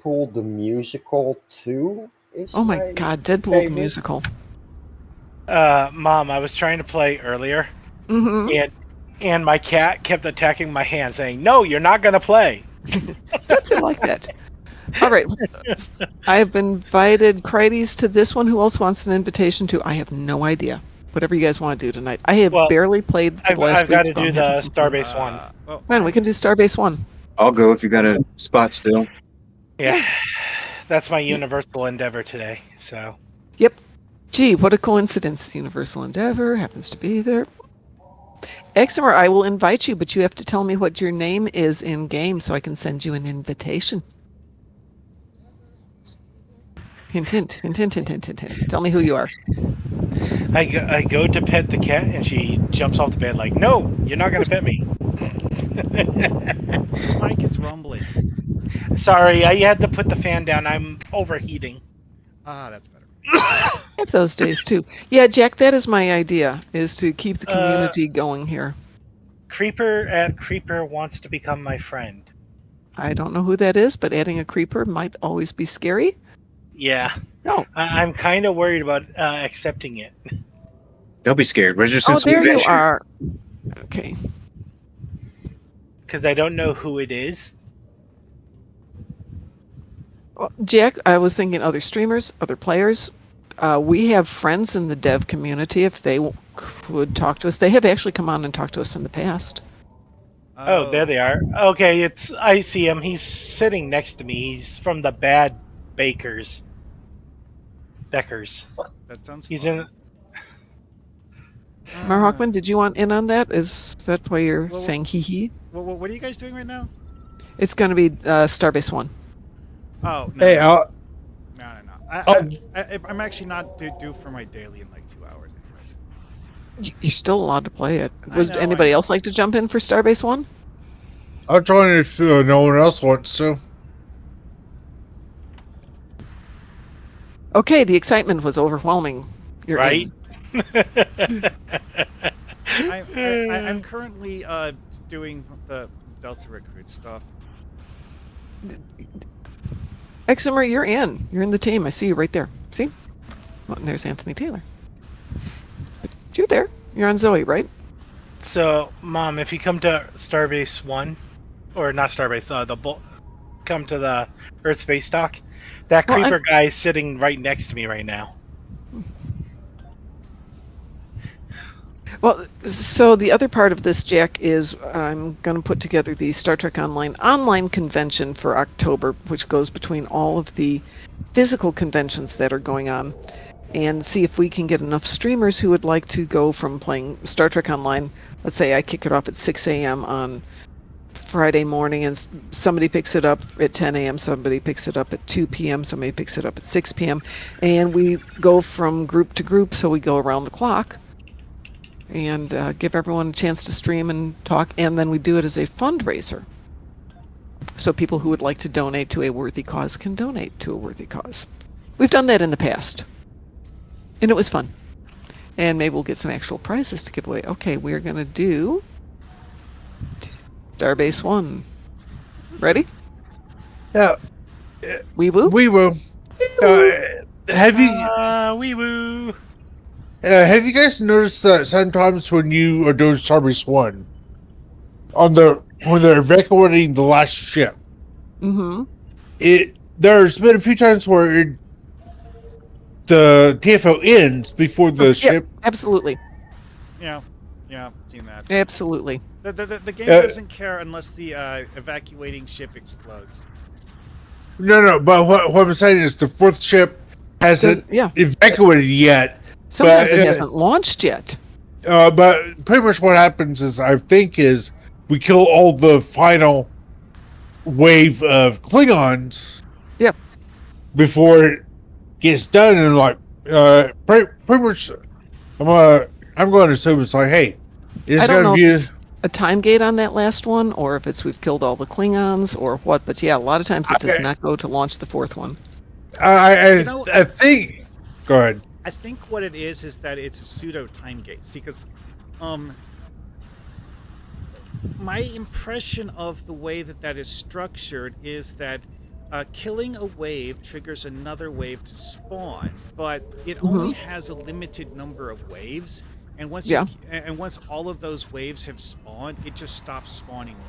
Deadpool the musical too. Oh my God, Deadpool the musical. Mom, I was trying to play earlier, and my cat kept attacking my hand, saying, "No, you're not gonna play." Cats are like that. All right. I have invited Crites to this one. Who else wants an invitation to? I have no idea. Whatever you guys want to do tonight. I have barely played for the last I've week. got to do the Starbase one. Well, Fine, we can do Starbase 1. I'll go if you got a spot still. Yeah. That's my universal endeavor today. So. Yep. Gee, what a coincidence. Universal Endeavor happens to be there. Exemer, I will invite you, but you have to tell me what your name is in game so I can send you an invitation. Hint, hint, hint, hint, hint, hint, hint, hint. Tell me who you are. I go to pet the cat, and she jumps off the bed like, "No, you're not going to pet me." Whose mic is rumbling? Sorry, I had to put the fan down. I'm overheating. Ah, that's better. I have those days too. Yeah, Jack, that is my idea, is to keep the community going here. Creeper at Creeper wants to become my friend. I don't know who that is, but adding a creeper might always be scary. Yeah. No. I'm kind of worried about accepting it. Don't be scared. Where's your sense there of adventure? You are. Okay. Because I don't know who it is. Well, Jack, I was thinking other streamers, other players. We have friends in the dev community. If they could talk to us, they have actually come on and talked to us in the past. Oh, there they are. Okay, I see him. He's sitting next to me. He's from the Bad Beckers. That sounds He's fun. Marhawkman, did you want in on that? Is that why you're saying hee hee? What are you guys doing right now? It's going to be Starbase 1. Oh, no. Hey, No. I'm actually not due for my daily in like 2 hours anyways. You're still allowed to play it. Would anybody else like to jump in for Starbase 1? I'll join if no one else wants to. Okay, the excitement was overwhelming. You're right? I'm currently doing the Delta Recruit stuff. Exemer, you're in. You're in the team. I see you right there. See? Well, and there's Anthony Taylor. You're there. You're on Zoe, right? So, Mom, if you come to Starbase 1, or not Starbase, come to the Earth Space Dock, that creeper guy is sitting right next to me right now. Well, so the other part of this, Jack, is I'm going to put together the Star Trek online convention for October, which goes between all of the physical conventions that are going on, and see if we can get enough streamers who would like to go from playing Star Trek Online. Let's say I kick it off at 6 a.m. on Friday morning, and somebody picks it up at 10 a.m., somebody picks it up at 2 p.m., somebody picks it up at 6 p.m., and we go from group to group, so we go around the clock and give everyone a chance to stream and talk, and then we do it as a fundraiser. So people who would like to donate to a worthy cause can donate to a worthy cause. We've done that in the past, and it was fun. And maybe we'll get some actual prizes to give away. Okay, we're going to do Starbase 1. Ready? Yeah. We woo? We will. Have you... wee woo. Have you guys noticed that sometimes when you are doing Starbase 1, when they're evacuating the last ship, there's been a few times where the TFO ends before the ship. Absolutely. Yeah, I've seen that. Absolutely. The game doesn't care unless the evacuating ship explodes. No, but what I'm saying is the fourth ship hasn't evacuated yet. Sometimes it hasn't launched yet. But pretty much what happens is, I think, is we kill all the final wave of Klingons. Yep. Before it gets done, and pretty much, I'm going to assume it's like, hey, I don't know if it's a time gate on that last one, or if it's we've killed all the Klingons, or what. But yeah, a lot of times it does not go to launch the fourth one. I think. Go ahead. I think what it is that it's a pseudo time gate. See, because my impression of the way that is structured is that killing a wave triggers another wave to spawn, but it Mm-hmm. only has a limited number of waves. And once once all of those waves have spawned, it just stops spawning more.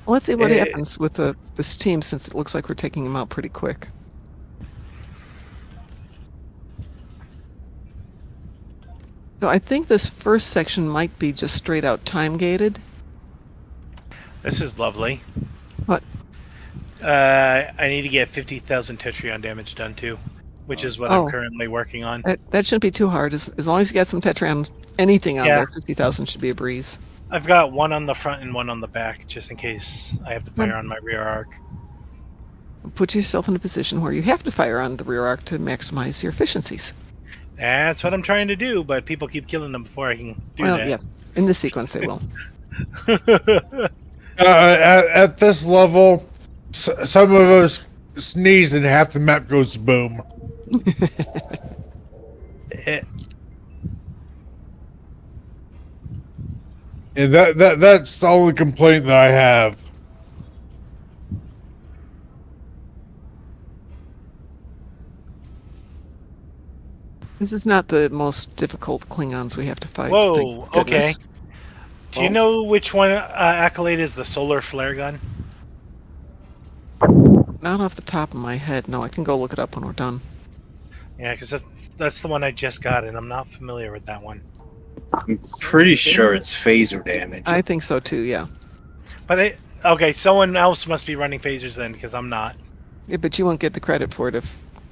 Well, let's see what happens with this team, since it looks like we're taking them out pretty quick. So I think this first section might be just straight out time gated. This is lovely. What? I need to get 50,000 Tetrion damage done too, which is what I'm currently working on. That shouldn't be too hard. As long as you get some Tetrion, anything on there, 50,000 should be a breeze. I've got one on the front and one on the back, just in case I have to fire on my rear arc. Put yourself in a position where you have to fire on the rear arc to maximize your efficiencies. That's what I'm trying to do, but people keep killing them before I can do that. Yeah. In this sequence, they will. At this level, some of us sneeze and half the map goes boom. And that's the only complaint that I have. This is not the most difficult Klingons we have to fight. Whoa, okay. Goodness. Do you know which one accolade is the solar flare gun? Not off the top of my head. No, I can go look it up when we're done. Yeah, because that's the one I just got, and I'm not familiar with that one. I'm pretty sure it's phaser damage. I think so too, yeah. But okay, someone else must be running phasers then, because I'm not. Yeah, but you won't get the credit for it if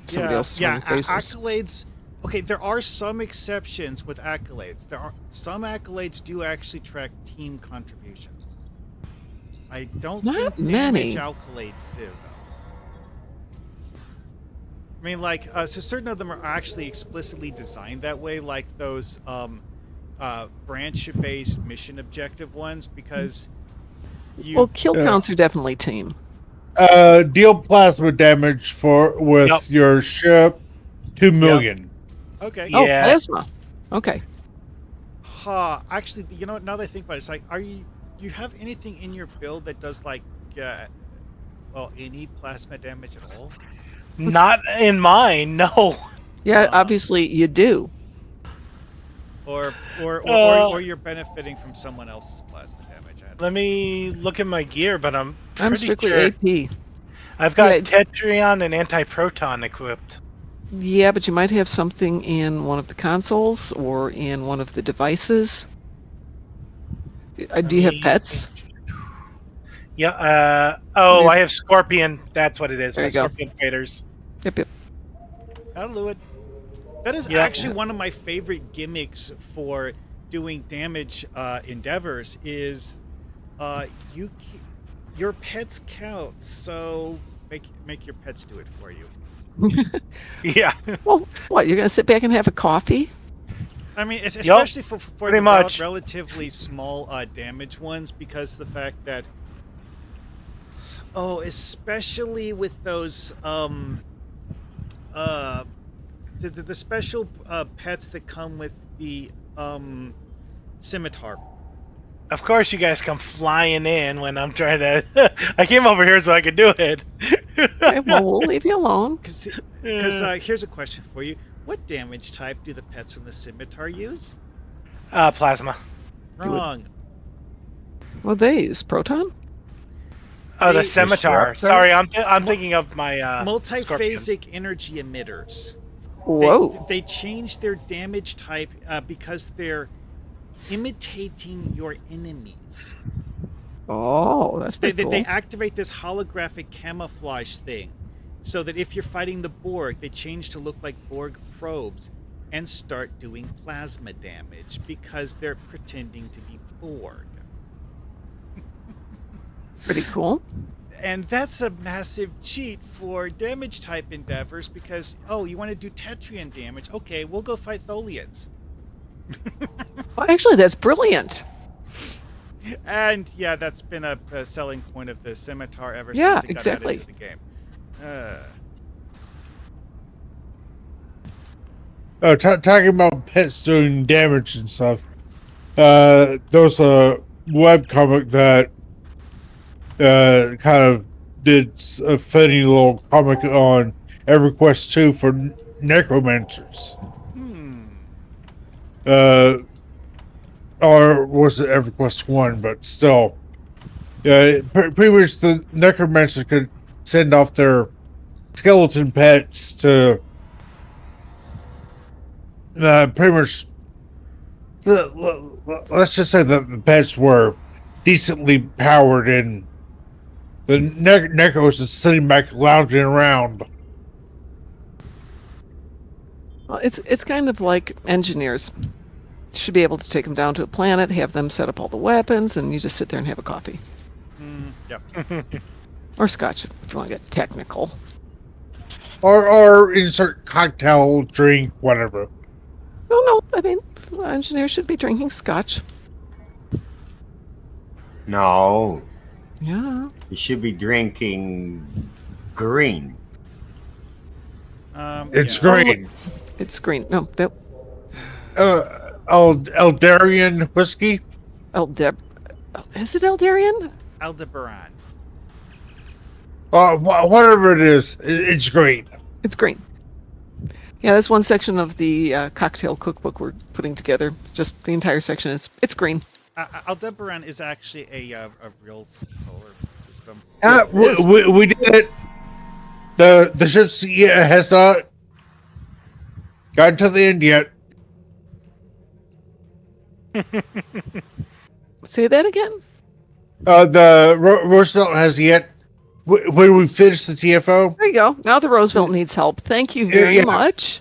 somebody else is running phasers. Accolades. Okay, there are some exceptions with accolades. There are some accolades do actually track team contribution. I don't Not think many. damage accolades do. I mean, like, so certain of them are actually explicitly designed that way, like those branch-based mission objective ones, because Well, kill counts are definitely team. Deal plasma damage with your ship, 2 million. Okay. Oh, plasma. Okay. Actually, you know what? Now that I think about it, it's like, you have anything in your build that does like, any plasma damage at all? Not in mine, no. Yeah, obviously you do. Or you're benefiting from someone else's plasma damage. Let me look at my gear, but I'm strictly sure AP. I've got Tetrion and Anti-Proton equipped. Yeah, but you might have something in one of the consoles or in one of the devices. Do you have pets? Yeah. I have Scorpion. That's what it is. There you go. Scorpion fighters. Yep. That'll do it. That is actually one of my favorite gimmicks for doing damage endeavors. Is your pets count, so make your pets do it for you. Yeah. Well, what, you're gonna sit back and have a coffee? I mean, especially for the relatively small damage ones, because the fact that especially with those the special pets that come with the scimitar. Of course, you guys come flying in when I'm trying to. I came over here so I could do it. Okay, well, we'll leave you alone. Because here's a question for you: what damage type do the pets on the scimitar use? Plasma. Wrong. Well, they use proton. Oh, the scimitar. Sorry, I'm thinking of my multiphasic energy emitters. Whoa! They change their damage type because they're imitating your enemies. Oh, that's pretty cool. They activate this holographic camouflage thing, so that if you're fighting the Borg, they change to look like Borg probes and start doing plasma damage because they're pretending to be Borg. Pretty cool. And that's a massive cheat for damage type endeavors because, you want to do Tetrion damage? Okay, we'll go fight Tholians. Well, actually, that's brilliant. And yeah, that's been a selling point of the scimitar ever since it got added to the game. Talking about pets doing damage and stuff. There was a webcomic that kind of did a funny little comic on EverQuest 2 for necromancers. Or was it EverQuest 1? But still, yeah, pretty much the necromancers could send off their skeleton pets to pretty much. Let's just say that the pets were decently powered, and the necros is sitting back lounging around. Well, it's kind of like engineers. You should be able to take them down to a planet, have them set up all the weapons, and you just sit there and have a coffee. Yep. Or scotch, if you want to get technical. Or insert cocktail, drink, whatever. No, I mean, engineers should be drinking scotch. No, Yeah. you should be drinking green. It's Yeah. great. It's green. No, that Eldarian whiskey. Is it Eldarian? Aldebaran. Whatever it is, it's great. It's green. Yeah, that's one section of the cocktail cookbook we're putting together. Just the entire section it's green. Aldebaran is actually a real solar system. We did it. The ship has not gotten to the end yet. Say that again? The Roosevelt has yet. When we finish the TFO, There you go. Now the Roosevelt needs help. Thank you very much.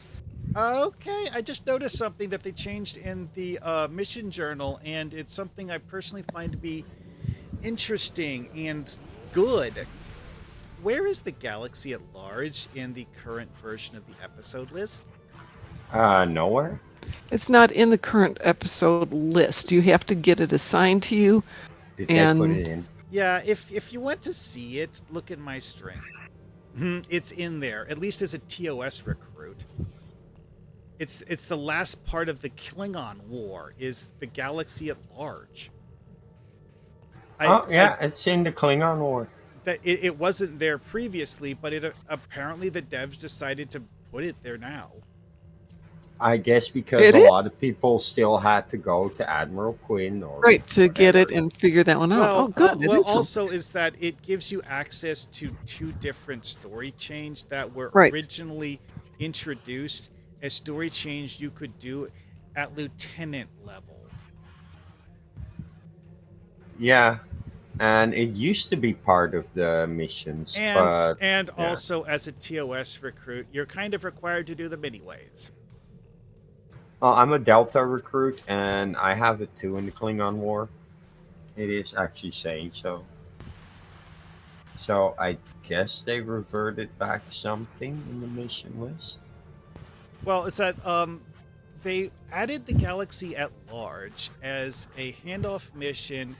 Okay, I just noticed something that they changed in the mission journal, and it's something I personally find to be interesting and good. Where is the galaxy at large in the current version of the episode list? Nowhere. It's not in the current episode list. You have to get it assigned to you. Did they put it in? Yeah, if you want to see it, look at my string. It's in there, at least as a TOS recruit. It's the last part of the Klingon War, is the galaxy at large. It's in the Klingon War. It wasn't there previously, but apparently the devs decided to put it there now. I guess because a lot of people still had to go to Admiral Quinn or right to get it and figure that one out. Well, oh, good. Also is that it gives you access to 2 different story chains that were originally introduced as story chains you could do at lieutenant level. Yeah, and it used to be part of the missions, and also as a TOS recruit, you're kind of required to do them anyways. Well, I'm a Delta recruit, and I have it too in the Klingon War. It is actually saying so. So I guess they reverted back something in the mission list. Well, it's that they added the galaxy at large as a handoff mission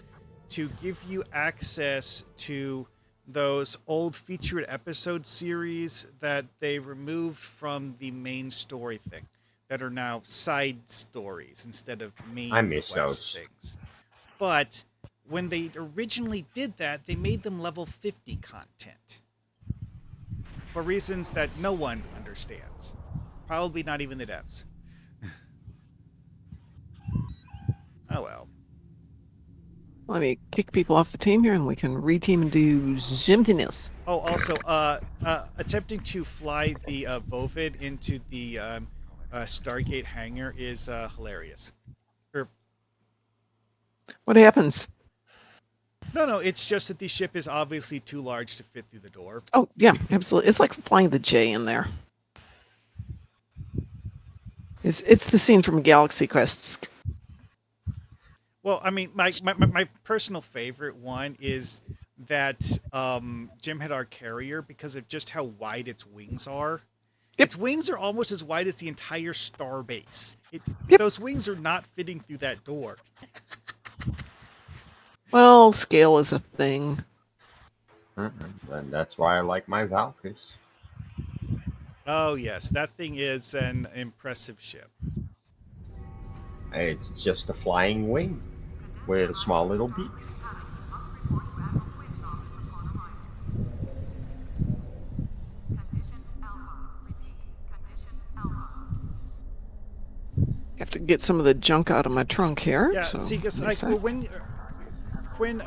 to give you access to those old featured episode series that they removed from the main story thing, that are now side stories instead of main I miss quest those things. But when they originally did that, they made them level 50 content for reasons that no one understands. Probably not even the devs. Oh well. Let me kick people off the team here, and we can reteam and do something else. Oh, also, attempting to fly the Vovid into the Stargate hangar is hilarious. What happens? No, it's just that the ship is obviously too large to fit through the door. Oh, yeah, absolutely. It's like flying the J in there. It's the scene from Galaxy Quests. Well, I mean, my personal favorite one is that Jem'Hadar carrier, because of just how wide its wings are. Yep. Its wings are almost as wide as the entire starbase. Those wings are not fitting through that door. Well, scale is a thing. And that's why I like my Valkys. Oh, yes. That thing is an impressive ship. It's just a flying wing with a small little beak. to get some of the junk out of my trunk here. Yeah, so see, because like when Quinn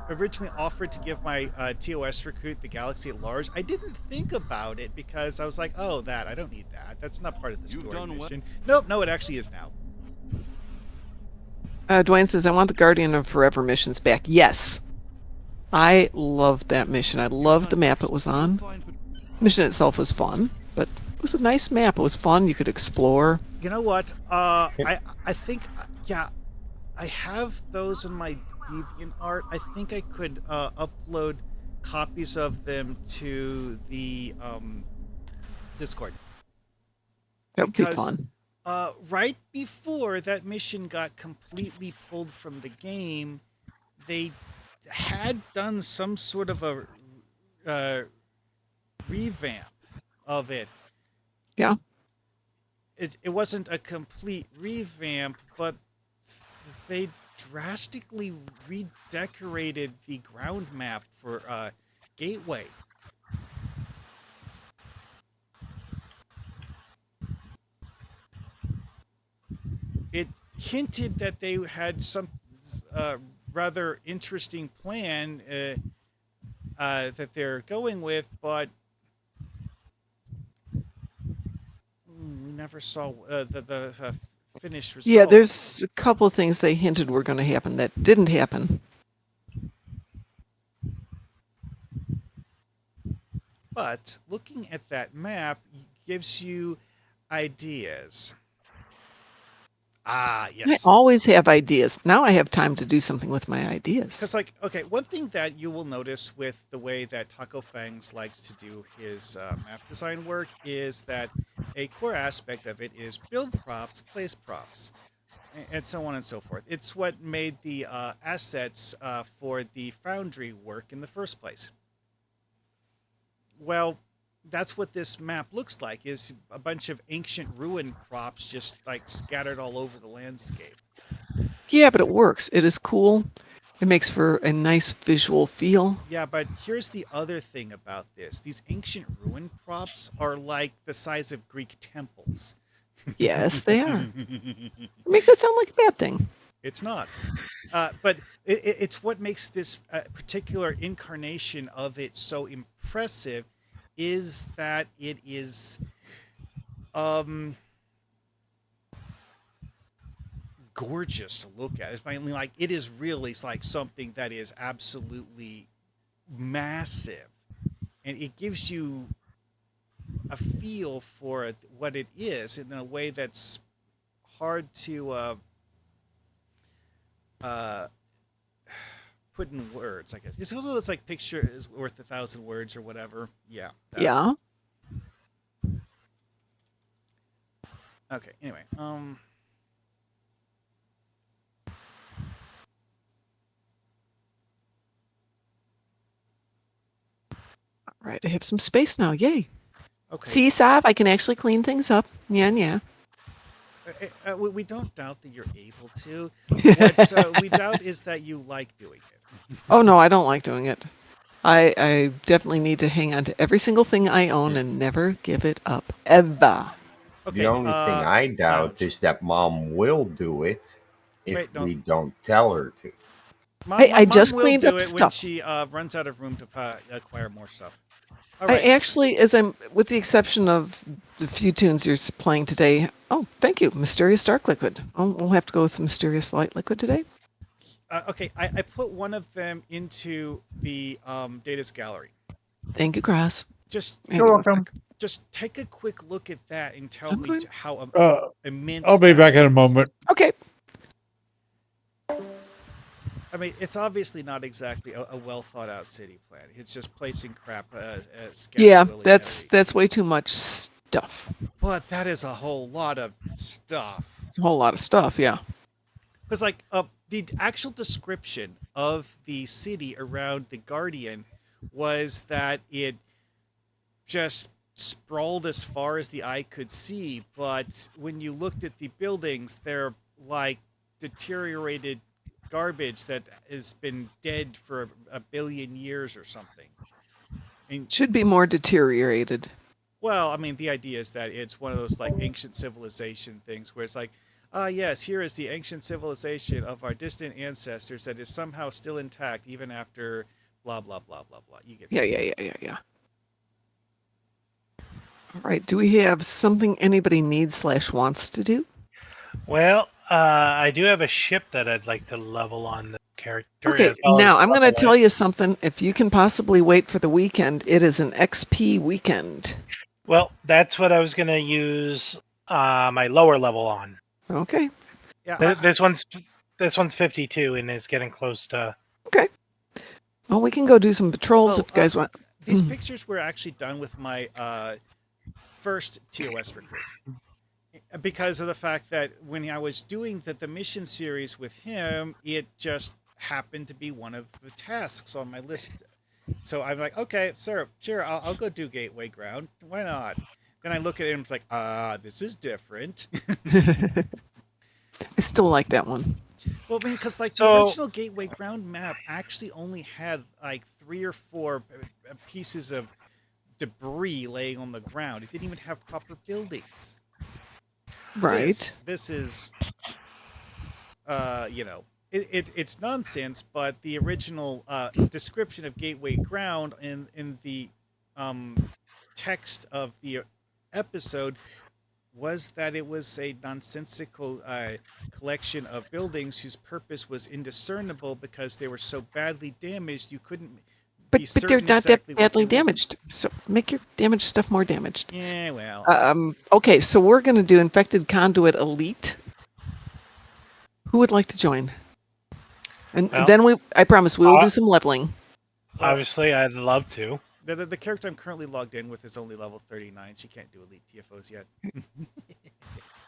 originally offered to give my TOS recruit the Galaxy at Large, I didn't think about it because I was like, oh, that I don't need that. That's not part of the story mission. Nope, no, it actually is now. Dwayne says, I want the Guardian of Forever missions back. Yes. I loved that mission. I loved the map it was on. The mission itself was fun, but it was a nice map. It was fun. You could explore. You know what? I think yeah, I have those in my DeviantArt. I think I could upload copies of them to the Discord. That would be fun. Right before that mission got completely pulled from the game, they had done some sort of a revamp of it. Yeah. It wasn't a complete revamp, but they drastically redecorated the ground map for Gateway. It hinted that they had some rather interesting plan that they're going with, but we never saw the finished result. Yeah, there's a couple of things they hinted were going to happen that didn't happen. But looking at that map gives you ideas. Ah, yes. I always have ideas. Now I have time to do something with my ideas. Because, like, okay, one thing that you will notice with the way that Taco Fangs likes to do his map design work is that a core aspect of it is build props, place props, and so on and so forth. It's what made the assets for the Foundry work in the first place. Well, that's what this map looks like, is a bunch of ancient ruin props just like scattered all over the landscape. Yeah, but it works. It is cool. It makes for a nice visual feel. Yeah, but here's the other thing about this. These ancient ruin props are like the size of Greek temples. Yes, they are. Make that sound like a bad thing. It's not. But it's what makes this particular incarnation of it so impressive is that it is gorgeous to look at. It's finally like it is really like something that is absolutely massive, and it gives you a feel for what it is in a way that's hard to put in words, I guess. It's also this like picture is worth 1,000 words or whatever. Yeah. Yeah. Okay. Anyway, All right, I have some space now. Yay. okay. See, Sav, I can actually clean things up. Yeah. We don't doubt that you're able to. What we doubt is that you like doing it. Oh, no, I don't like doing it. I definitely need to hang on to every single thing I own and never give it up. Ever. Okay, The only thing I doubt is that Mom will do it if we don't tell her to. I just Mom will cleaned do up it when stuff. she runs out of room to acquire more stuff. All I right. actually, with the exception of the few tunes you're playing today. Oh, thank you, Mysterious Dark Liquid. Oh, we'll have to go with Mysterious Light Liquid today. Okay, I put one of them into the Data's gallery. Thank you, Grass. You're welcome. Just take a quick look at that and tell me how immense. I'll be that back in a is. moment. Okay. I mean, it's obviously not exactly a well thought out city plan. It's just placing crap. Yeah, that's way too much stuff. But that is a whole lot of stuff. It's a whole lot of stuff, yeah. Because like the actual description of the city around the Guardian was that it just sprawled as far as the eye could see. But when you looked at the buildings, they're like deteriorated garbage that has been dead for a billion years or something. And should be more deteriorated. Well, I mean, the idea is that it's one of those like ancient civilization things where it's like, Ah, yes, here is the ancient civilization of our distant ancestors that is somehow still intact even after blah, blah, blah, blah, blah. You get Yeah. All right. Do we have something anybody needs / wants to do? Well, I do have a ship that I'd like to level on the character. Okay, as well now as I'm going to level tell it. you something. If you can possibly wait for the weekend, it is an XP weekend. Well, that's what I was going to use my lower level on. Okay. Yeah, This one's 52 and is getting close to. Okay. Well, we can go do some patrols if you guys want. these pictures were actually done with my first TOS recruit. Because of the fact that when I was doing the mission series with him, it just happened to be one of the tasks on my list. So I'm like, okay, sir, sure, I'll go do Gateway Ground. Why not? Then I look at it and it's like, this is different. I still like that one. Well, I mean, because like the So- original Gateway Ground map actually only had like 3 or 4 pieces of debris laying on the ground. It didn't even have proper buildings. Right. This is, it's nonsense. But the original description of Gateway Ground in the text of the episode was that it was a nonsensical collection of buildings whose purpose was indiscernible because they were so badly damaged you couldn't But be they're certain not exactly that what badly they were. damaged. So make your damaged stuff more damaged. Yeah, well, Okay, so we're going to do Infected Conduit Elite. Who would like to join? And Well, then I promise we will uh, do some leveling. Obviously, I'd love to. the character I'm currently logged in with is only level 39. She can't do elite TFOs yet.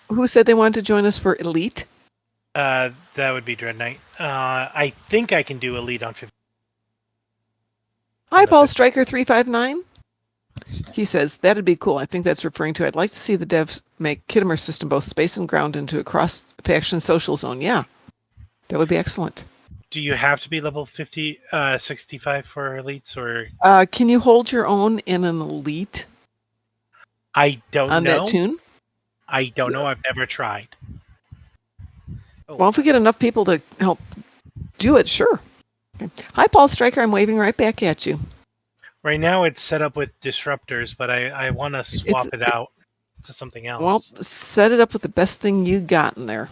Who said they wanted to join us for Elite? That would be Dread Knight. I think I can do Elite on 50. Hi, Paul Striker 359. He says that'd be cool. I think that's referring to. I'd like to see the devs make Kittimer system both space and ground into a cross-faction social zone. Yeah, that would be excellent. Do you have to be level 65 for elites, or Can you hold your own in an Elite I don't on know. that tune? I don't know. I've never tried. Oh, Well, if we get enough people to help do it, sure. Okay. Hi, Paul Striker. I'm waving right back at you. Right now, it's set up with disruptors, but I want to swap it out to something else. Well, set it up with the best thing you got in there.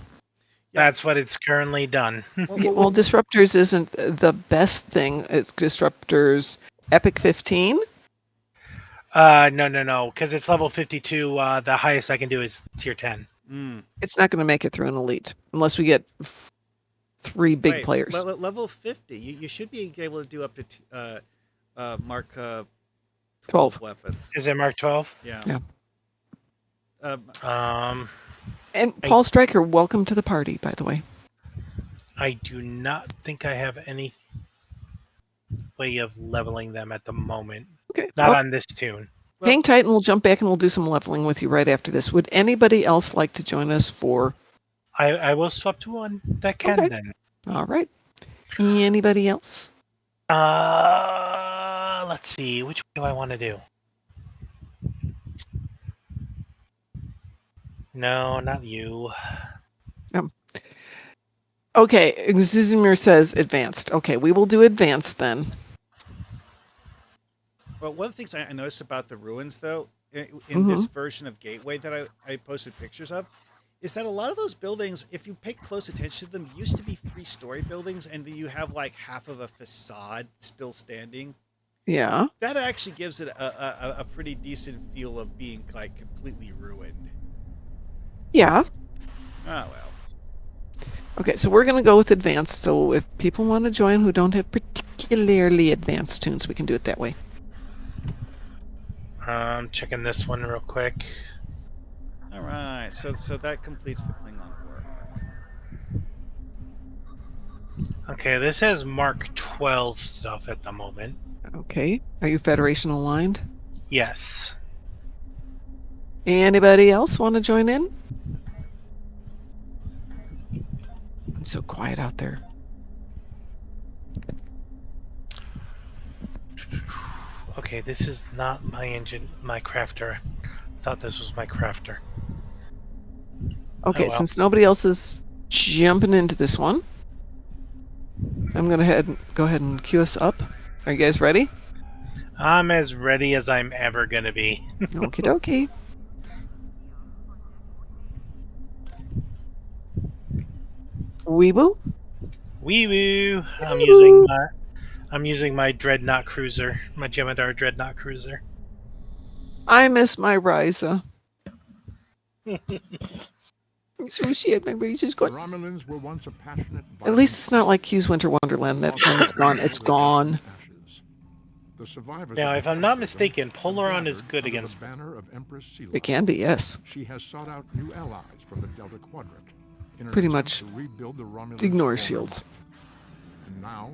That's what it's currently done. Well, Disruptors isn't the best thing. It's Disruptors Epic 15. No, because it's level 52. The highest I can do is tier 10. It's not going to make it through an Elite unless we get 3 big Wait, players. Level 50. You should be able to do up to Mark 12 weapons. Is it Mark 12? Yeah. And Paul Striker, welcome to the party, by the way. I do not think I have any way of leveling them at the moment. Okay. Not on this tune. Hang tight and we'll jump back and we'll do some leveling with you right after this. Would anybody else like to join us for... I will swap to one that can Okay. then. All right. Anybody else? Let's see. Which one do I want to do? No, not you. Okay. Zizimir says advanced. Okay, we will do advanced then. Well, one of the things I noticed about the ruins, though, in this version of Gateway that I posted pictures of, is that a lot of those buildings, if you pay close attention to them, used to be 3-story buildings, and you have like half of a facade still standing. Yeah. That actually gives it a pretty decent feel of being like completely ruined. Yeah. Oh well. Okay, so we're going to go with advanced. So if people want to join who don't have particularly advanced tunes, we can do it that way. I'm checking this one real quick. All right. So that completes the Klingon War arc. Okay, this has Mark 12 stuff at the moment. Okay. Are you Federation aligned? Yes. Anybody else want to join in? It's so quiet out there. Okay, this is not my engine, my crafter. I thought this was my crafter. Okay, Oh, well. since nobody else is jumping into this one, I'm gonna go ahead and queue us up. Are you guys ready? I'm as ready as I'm ever gonna be. Okie dokie. Weeble? Wee woo! Woo. I'm using my Dreadnought cruiser, my Jemadar Dreadnought cruiser. I miss my Ryza. I'm so sad my Ryza's The gone. Romulans were once a passionate, At least it's not like Q's Winter Wonderland that when it's gone, it's gone. The survivors Now, of if the I'm not cataclysm mistaken, have Polaron is gathered good under against. the banner of Empress Sela. It can be, yes. She has sought out new allies from the Delta Quadrant in an Pretty attempt much to rebuild the Romulans' ignore former shields. might. And now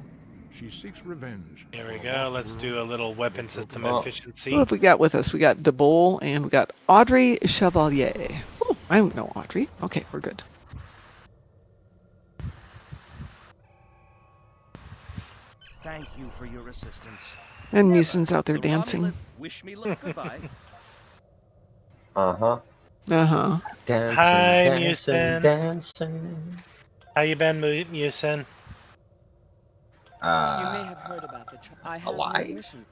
she seeks revenge. Here for we a go. lost Let's do a world little and weapon a broken system Oh. efficiency. What have we got with us? We got DeBole and we got Audrey Chevalier. Oh, I don't know Audrey. Okay, we're good. Thank you for your assistance. And Never. Muson's out there The dancing. Romulan wish me luck. Goodbye. Uh-huh. Uh-huh. Dancing, Hi, dancing, Musen. dancing. How you been, Musen? You may have heard about the I have no alive? mission.